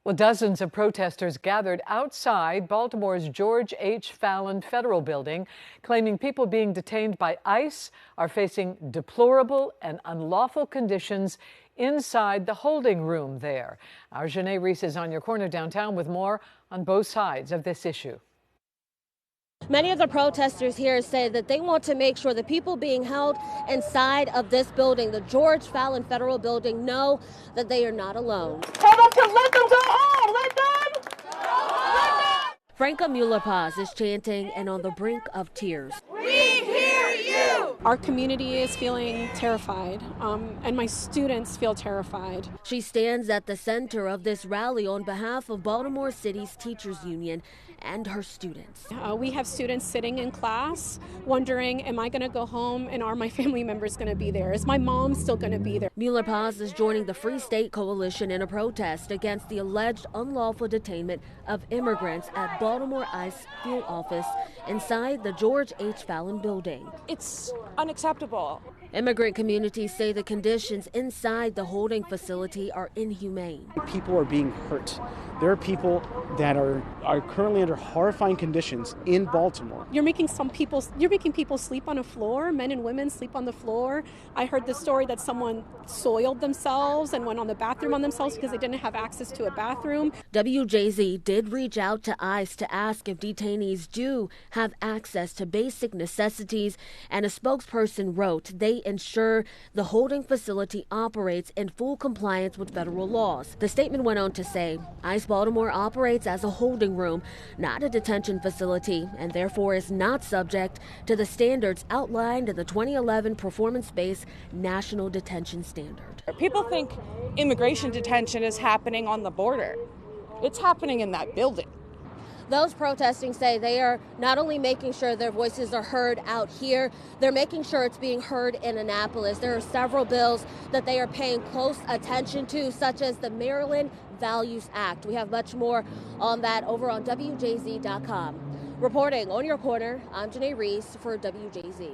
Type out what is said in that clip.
Well, dozens of protesters gathered outside Baltimore's George H. Fallon Federal Building, claiming people being detained by ICE are facing deplorable and unlawful conditions inside the holding room there. Our Janae Reese is on your corner downtown with more on both sides of this issue. Many of the protesters here say that they want to make sure the people being held inside of this building, the George Fallon Federal Building, know that they are not alone. Tell them to let them go home! Let them! Let them! Franca Muller-Paz is chanting and on the brink of tears. We hear you! Our community is feeling terrified, and my students feel terrified. She stands at the center of this rally on behalf of Baltimore City's teachers union and her students. We have students sitting in class wondering, am I going to go home and are my family members going to be there? Is my mom still going to be there? Muller-Paz is joining the Free State Coalition in a protest against the alleged unlawful detainment of immigrants at Baltimore ICE field office inside the George H. Fallon building. It's unacceptable. Immigrant communities say the conditions inside the holding facility are inhumane. People are being hurt. There are people that are currently under horrifying conditions in Baltimore. You're making people sleep on a floor, men and women sleep on the floor. I heard the story that someone soiled themselves and went on the bathroom on themselves because they didn't have access to a bathroom. WJZ did reach out to ICE to ask if detainees do have access to basic necessities, and a spokesperson wrote they ensure the holding facility operates in full compliance with federal laws. The statement went on to say, ICE Baltimore operates as a holding room, not a detention facility, and therefore is not subject to the standards outlined in the 2011 performance-based National Detention Standard. People think immigration detention is happening on the border. It's happening in that building. Those protesting say they are not only making sure their voices are heard out here, they're making sure it's being heard in Annapolis. There are several bills that they are paying close attention to, such as the Maryland Values Act. We have much more on that over on WJZ.com. Reporting on your corner, I'm Janae Reese for WJZ.